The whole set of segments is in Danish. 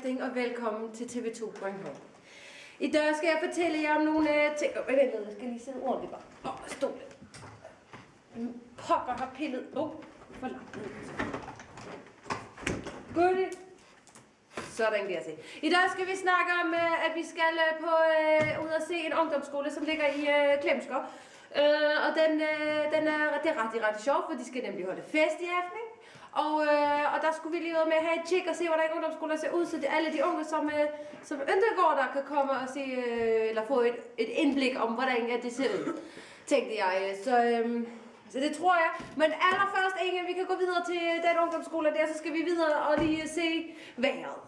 aften og velkommen til TV2 Bornholm. I dag skal jeg fortælle jer om nogle ting. Jeg skal lige sidde ordentligt bare. Stol lidt. Pokker har pillet. For langt ned. Godt. Sådan kan jeg se. I dag skal vi snakke om, at vi skal ud og se en ungdomsskole, som ligger i Klemskov. Og det er ret sjovt, for de skal nemlig holde fest i aften. Og der skulle vi lige ud med at have et tjek og se, hvordan ungdomsskoler ser ud, så alle de unge, som ikke går der, kan komme og se, eller få et indblik om, hvordan det ser ud, tænkte jeg. Så det tror jeg. Men allerførst, inden vi kan gå videre til den ungdomsskole der, så skal vi videre og lige se vejret.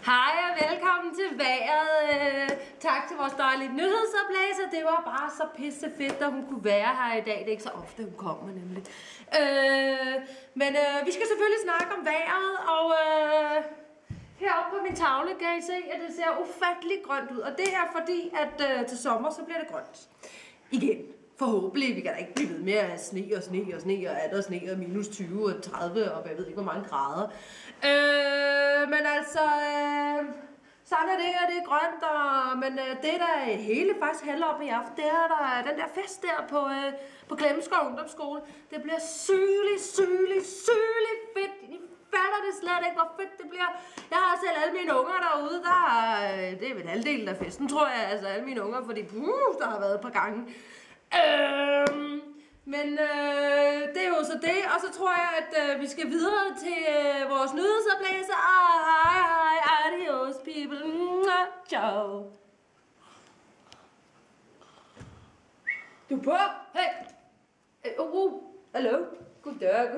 Hej og velkommen til vejret. Tak til vores dejlige nyhedsoplæser. Det var bare så pisse fedt, at hun kunne være her i dag. Det er ikke så ofte, hun kommer nemlig. Men vi skal selvfølgelig snakke om vejret, og heroppe på min tavle kan I se, at det ser ufatteligt grønt ud. Og det er fordi, at til sommer, så bliver det grønt. Igen. Forhåbentlig, vi kan da ikke blive ved med at sne og atter sne og minus 20 og 30 og jeg ved ikke hvor mange grader. Men altså, sådan er det, og det er grønt, men det der hele faktisk handler om i aften, det er der den der fest der på Klemskov Ungdomsskole. Det bliver sygeligt fedt. I fatter det slet ikke, hvor fedt det bliver. Jeg har selv alle mine unger derude, det er vel halvdelen af festen, tror jeg, altså alle mine unger, fordi der har været et par gange. Men det er jo så det, og så tror jeg, at vi skal videre til vores nyhedsoplæser. Hej, adios people, ciao. Du er på? Hey. Hallo? Goddag.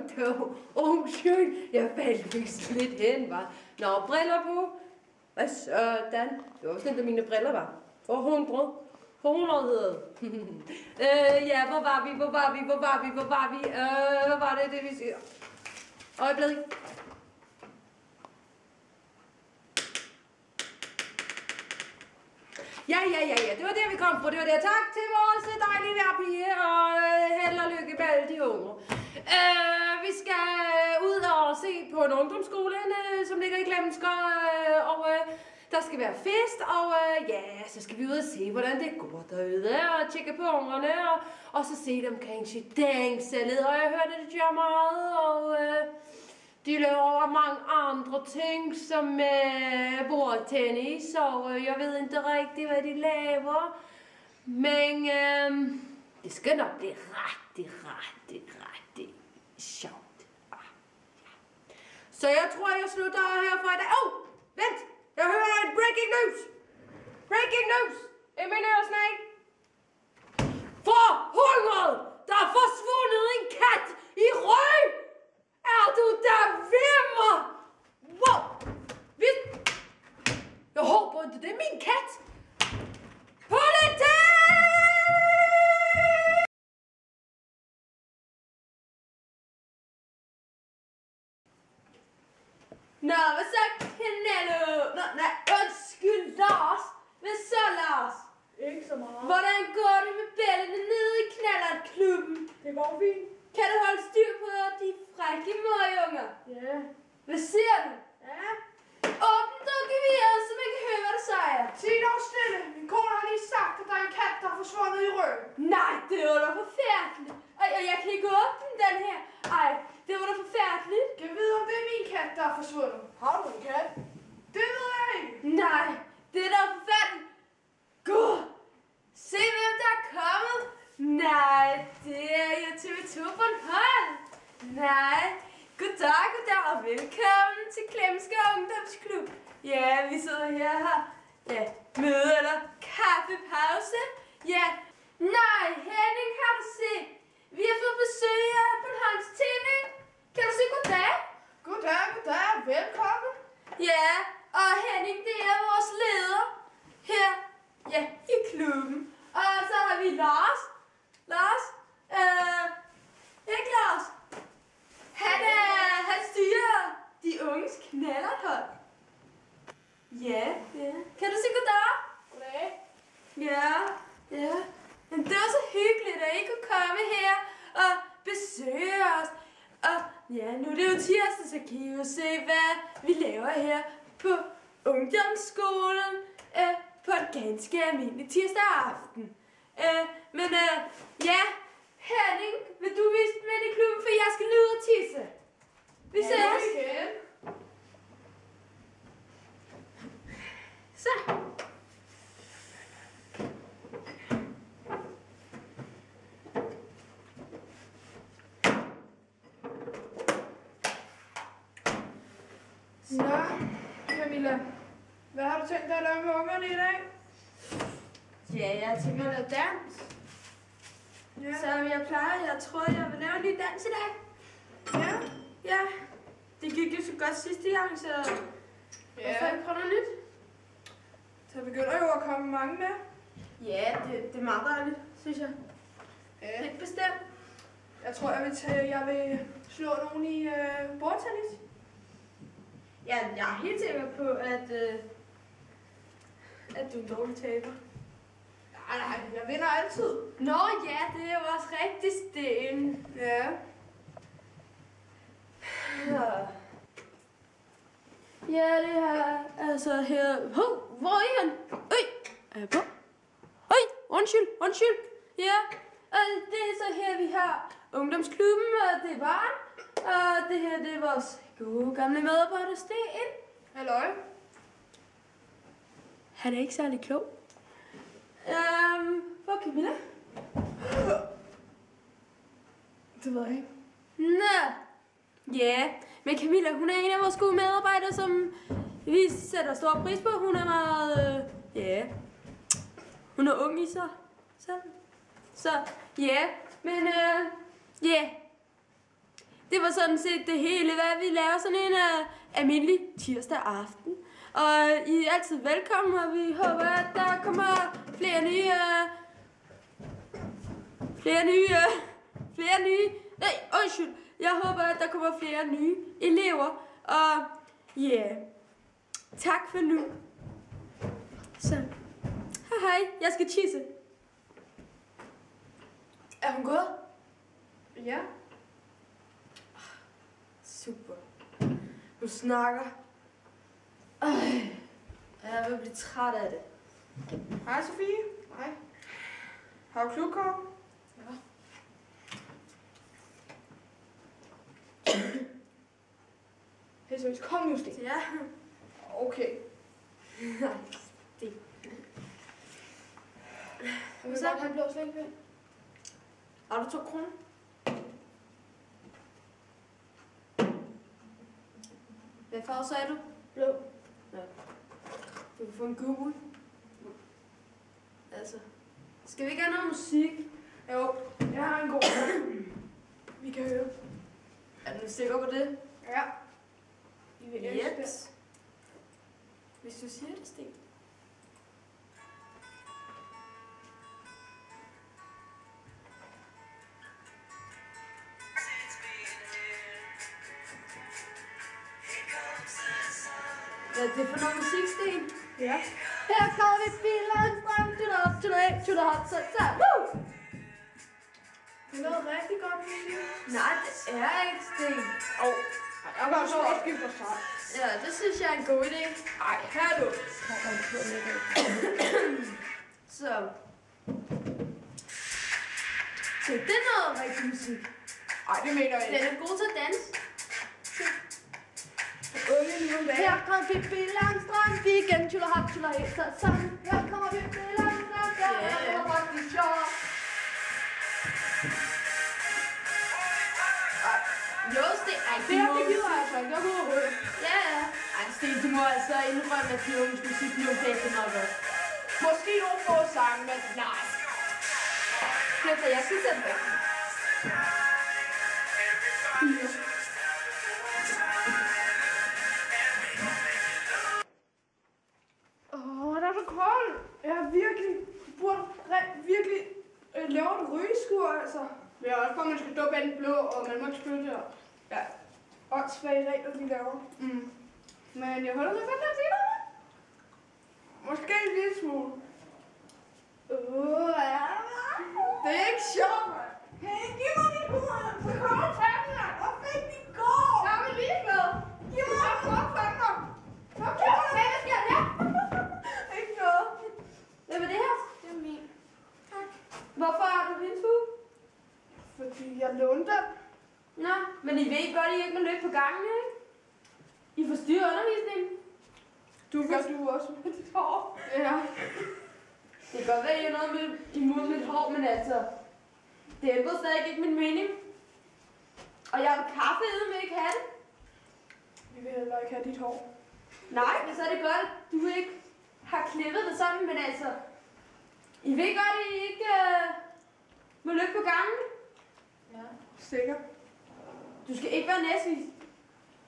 Undskyld, jeg faldt vist lidt hen, var. Nå, briller på. Hvad sådan? Det var sådan, at mine briller var. For 100 hedder ja, hvor var vi? Hvad var det, vi siger? Øjeblik. Ja, det var det, vi kom på. Det var det. Tak til vores dejlige værpige, og held og lykke med alle de unge. Vi skal ud og se på en ungdomsskole, som ligger i Klemskov, og der skal være fest, og så skal vi ud og se, hvordan det går derude, og tjekke på ungerne, og så se dem kanskje danse lidt, og jeg hørte, at de gør meget, og de laver mange andre ting, som bordtennis, og jeg ved ikke rigtigt, hvad de laver, men det skal nok blive rigtig sjovt. Så jeg tror, jeg slutter her for i dag. Vent! Jeg hører en breaking news! Breaking news! I min øresnæg! For 100! Der er forsvundet en kat i Rø! Er du der ved mig? Wow! Jeg håber ikke, det er min kat! Politi! Nå, hvad så, Canelo? Nej, undskyld, Lars. Hvad så, Lars? Ikke så meget. Hvordan går det med bellene nede i knallertklubben? Det går fint. Kan du holde styr på de frække møgunger? Ja. Hvad siger du? Ja. Åbn dog geviret, så man kan høre, hvad du siger. Sig dog stille. Min kone har lige sagt, at der er en kat, der er forsvundet i Rø. Nej, det var da forfærdeligt. Jeg kan ikke åbne den her. Ej, det var da forfærdeligt. Kan jeg vide, om det er min kat, der er forsvundet? Har du en kat? Det ved jeg ikke. Nej, det er da forfærdeligt. Gud, se hvem der er kommet. Nej, det er jo TV2 Bornholm. Nej, goddag og velkommen til Klemskov Ungdomsklub. Ja, vi sidder her og har møde eller kaffepause. Ja, nej, Henning, har du set? Vi har fået besøg af Bornholms TV. Kan du sige goddag? Goddag. Velkommen. Ja, og Henning, det er vores leder her i klubben. Og så har vi Lars. Ikke Lars? Han styrer de unges knallerthold. Ja. Kan du sige goddag? Goddag. Ja. Men det var så hyggeligt, at I kunne komme her og besøge os. Og Ja, nu er det jo tirsdag, så kan I jo se, hvad vi laver her på ungdomsskolen på en ganske almindelig tirsdag aften. Ja, Henning, vil du vise mig i klubben, for jeg skal ned og tisse. Vi ses. Igen. Så. Nå, Camilla. Hvad har du tænkt dig at lave med ungerne i dag? Ja, jeg tænker at lave dans. Ja. Som jeg plejer, jeg tror, jeg vil lave en ny dans i dag. Ja. Ja, det gik jo så godt sidste gang, så hvorfor ikke prøve noget nyt? Så begynder jo at komme mange med. Ja, det er meget dejligt, synes jeg. Ja. Helt bestemt. Jeg tror, jeg vil slå nogen i bordtennis. Ja, jeg er helt sikker på, at du er en dårlig taber. Nej, jeg vinder altid. Nå ja, det er jo også rigtig sten. Ja. Ja, det er altså her. Hvor er han? Er jeg på? Undskyld. Ja, og det er så her, vi har ungdomsklubben, og det er barn. Og det her, det er vores gode gamle medarbejder, Sten. Halløj. Han er ikke særlig klog. Hvor er Camilla? Det ved jeg ikke. Nå. Ja, men Camilla, hun er en af vores gode medarbejdere, som vi sætter stor pris på. Hun er meget, hun er ung i sig selv. Så, ja, men, det var sådan set det hele, hvad vi laver sådan en almindelig tirsdag aften. Og I er altid velkommen, og vi håber, at der kommer flere nye... Jeg håber, at der kommer flere nye elever. Og ja, tak for nu. Så, hej, jeg skal tisse. Er hun gået? Ja. Super. Du snakker. Jeg vil blive træt af det. Hej, Sofie. Hej. Har du klubkort? Ja. Hey, så kom nu, Sten. Ja. Okay. Sten. Jeg vil godt have en blå slikpind. Har du 2 kroner? Hvad farve sagde du? Blå. Ja. Du kan få en gul. Altså. Skal vi ikke have noget musik? Jo, jeg har en god vi kan høre. Er du sikker på det? Ja. I vil elske det. Yes. Hvis du siger det, Sten. Hvad er det for noget musik, Sten? Ja. Her kommer vi bilerne frem til dig op til dig, til dig hot, så woo! Det er noget rigtig godt musik. Nej, det er ikke, Sten. Jeg kan også skifte for sig. Ja, det synes jeg er en god idé. Ej, her er du. Så. Se, det er noget rigtig musik. Ej, det mener jeg Den ikke. er god til at danse. Unge nu om dagen. Her kommer Pippi Langstrøm, weekend, tjuller hop, tjuller helt så sammen. Her kommer Pippi Langstrøm, der er rigtig sjov. Jo, Sten, ej, Det her, det gider jeg altså ikke. Jeg går ud og ryge. Ja, ja. Ej, Sten, du må altså indrømme, at de unges musik nu er det meget godt. Måske nogle få sange, men nej. Peter, jeg synes, at det Den er så kold. Jeg har burde virkelig lave et rygeskur, altså. Ja, også for, at man skal stå bag den blå, og man må ikke spytte her. Ja. Åndssvage regler, de laver. Men jeg holder så godt til at sige noget. Måske en lille smule. Ja. Det er ikke sjovt, mand. Hey, giv mig min hud, så kommer tanden. Hvor fik de gå? I ved godt, I ikke må løbe på gangen, ikke? I forstyrrer undervisningen. Du gør du også med dit hår. Ja. Det kan godt være, at jeg er noget imod mit hår, men altså, det ændrer stadig ikke min mening. Og jeg vil kaffe med ikke have det. Vi vil heller ikke have dit hår. Nej, men så er det godt, at du ikke har klippet det sammen, men altså, I ved godt, at I ikke må løbe på gangen. Ja. Sikker. Du skal ikke være næsvis.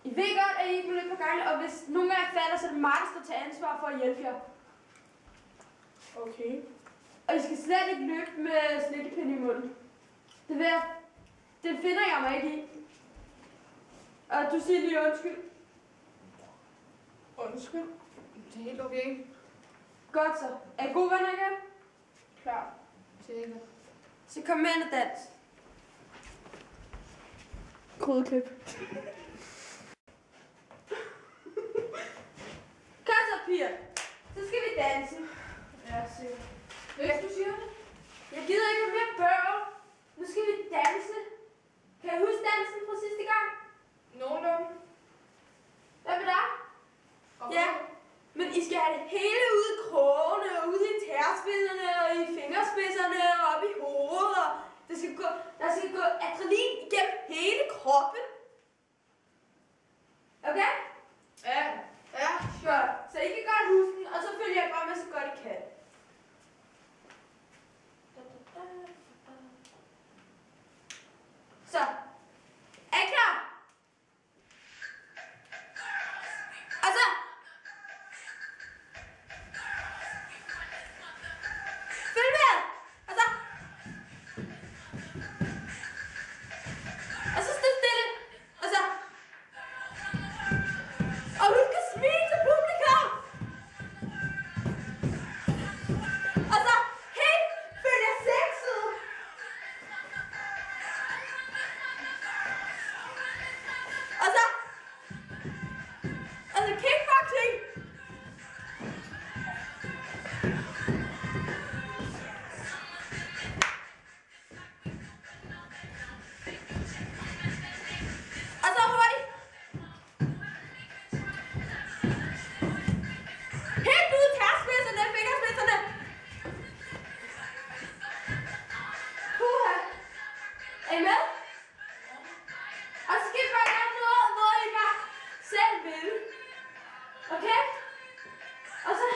I ved godt, at I ikke må løbe på gangen, og hvis nogen af jer falder, så er det mig, der skal tage ansvar for at hjælpe jer. Okay. Og I skal slet ikke løbe med slikkepinde i munden. Det finder jeg mig ikke i. Og du siger lige undskyld. Undskyld. Det er helt okay. Godt så. Er I gode venner igen? Klar. Sikker. Så kom med ind og dans. Krydeklip. Kom så, piger. Så skal vi danse. Ja, sikker. Hvis du siger det. Jeg gider ikke mere bøvl. Nu skal vi danse. Kan I huske dansen fra sidste gang? Nogenlunde. Hvad med dig? Ja, men I skal have det hele ude i krogene, og ude i tærspidserne, og i fingerspidserne, og op i hovedet, og der skal gå adrenalin igennem hele kroppen. Okay? Ja. Ja. Godt. Så I kan godt huske den, og så følger jeg bare med så godt I kan. Så. Er I klar? Og så. Følg med. Og så. Og så stå stille. Og så. Og husk at smile til publikum. Og så. Helt følg jer sexet. Og så. Og så kickboxing. Og så hurtigt. Helt ud i tærspidserne, fingerspidserne. Puha. Er I med? Og så skal I bare gøre noget, hvor I bare selv vil. Okay? Og så...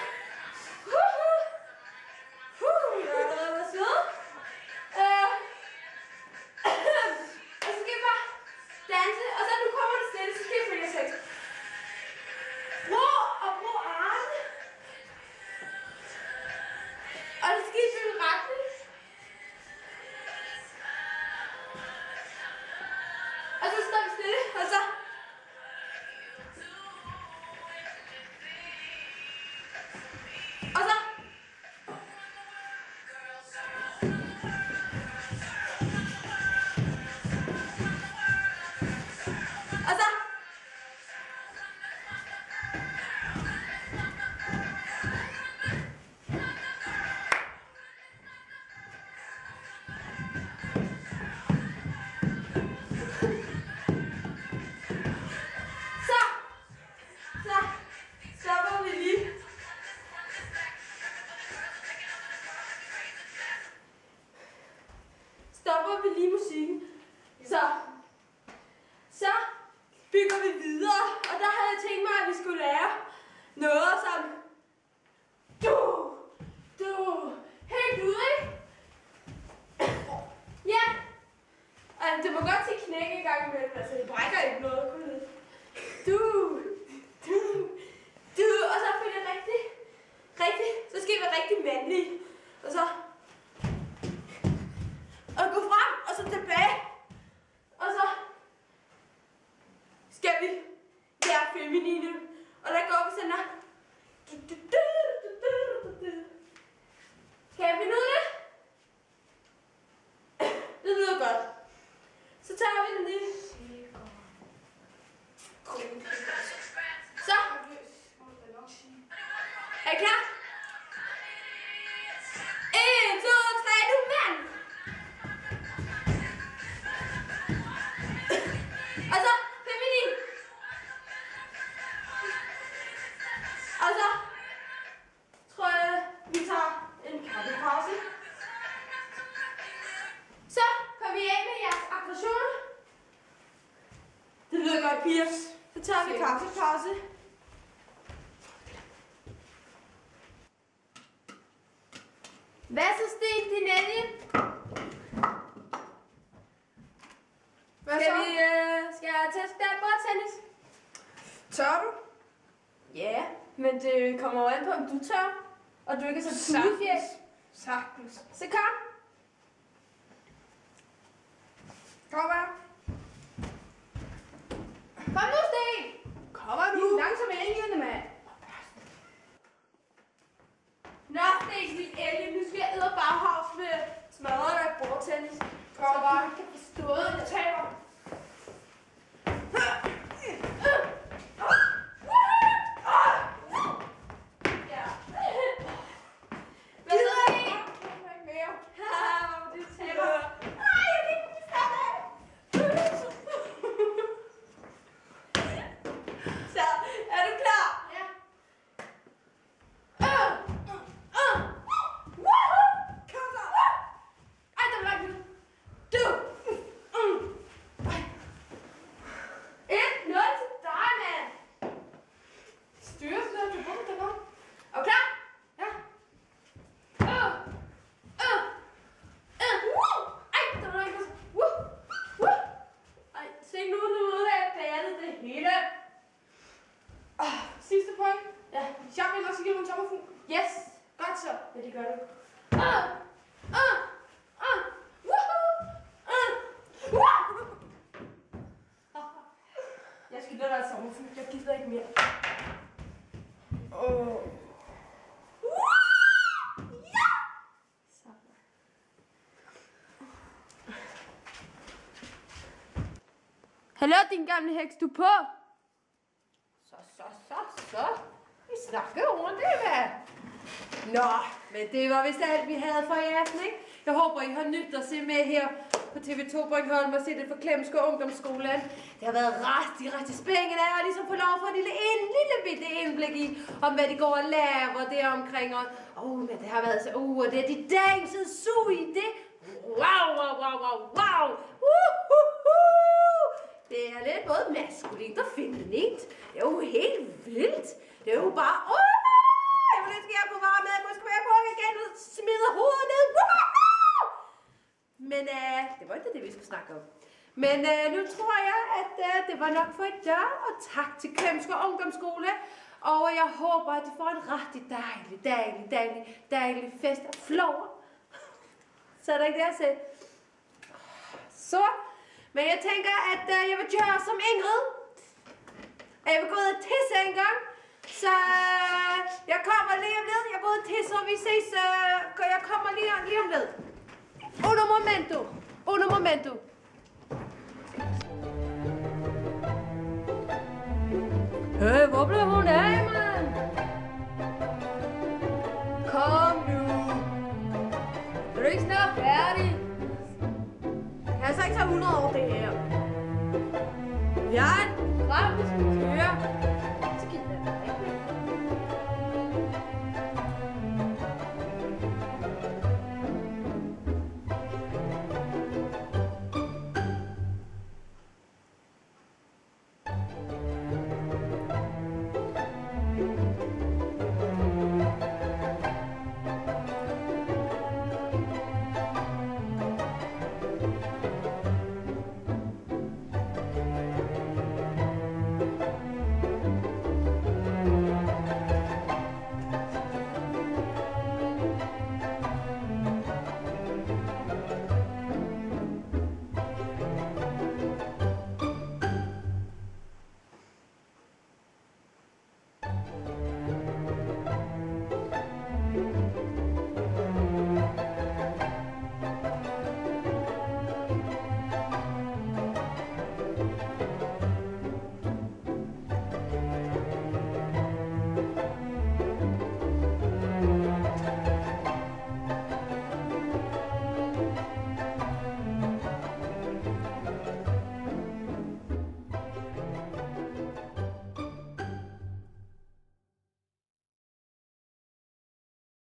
Jeg er allerede været sød. Og så skal I bare danse, og så nu kommer det stille, så skal I følge sex. Brug armene. Og så skal I følge retning. Og så står vi stille, og så... Og så... Og så... Så stopper vi lige. Stopper vi lige musikken. Så bygger vi videre, og der havde jeg tænkt mig, at vi skulle lære noget som helt ud, ikke? Ja. Og det må godt til knække en gang imellem, altså det brækker ikke noget. Og så følger rigtig, så skal I være rigtig mandlige. Og så og gå frem, og så tilbage. Og så skal vi være feminine. Og der går vi sådan her. Kan jeg finde ud af det? Det lyder godt. Så tager vi den lige. Så. Er I klar? 1, 2, 3, nu mand! piger. Så tager vi kaffepause. Hvad så, Sten, din alien? Hvad så? Skal jeg teste der bordtennis? Tør du? Ja, men det kommer jo an på, om du tør. Og du ikke er så tudefjæs. Sagtens. Så kom. Kom her. Kom nu, Sten. Kommer nu. Langsom alien, mand. Nå, Sten, min alien. Nu skal jeg æde baghavs med smadret af bordtennis. Kom Så bare. du kan forstå det, jeg taber. Sidste point. Ja. Hvis jeg vinder, så giver du en tommerfugl. Yes. Godt så. Ja, det gør du. Jeg skal lade dig sommerfugl. Jeg gider ikke mere. Ja! Hallo, din gamle heks, du er på? Så. Vi snakker over det, hvad? Nå, men det var vist alt, vi havde for i aften, ikke? Jeg håber, I har nydt at se med her på TV2 Bornholm og se det for Klemskov Ungdomsskolen. Det har været rigtig spændende at ligesom få lov at få en lille bitte indblik i, om hvad de går og laver der omkring. Og men det har været så, og det er de dansede su i det. Wow. Det er lidt både maskulint og feminint. Det er jo helt vildt. Det er jo bare, jeg vil ønske, at jeg kunne være med. Måske jeg kunne igen og smide hovedet ned. Men det var ikke det, vi skulle snakke om. Men nu tror jeg, at det var nok for i dag. Og tak til Klemskov Ungdomsskole. Og jeg håber, at de får en rigtig dejlig fest af flår. Så er der ikke det at se. Så. Men jeg tænker, at jeg vil gøre som Ingrid. Jeg vil gå ud og tisse en gang. Så jeg kommer lige om lidt. Jeg går ud og tisse, og vi ses. Jeg kommer lige om lidt. Uno momento. Hey, hvor blev hun af, mand? Kom nu. Er du ikke snart færdig? Jeg har så ikke taget 100 år, det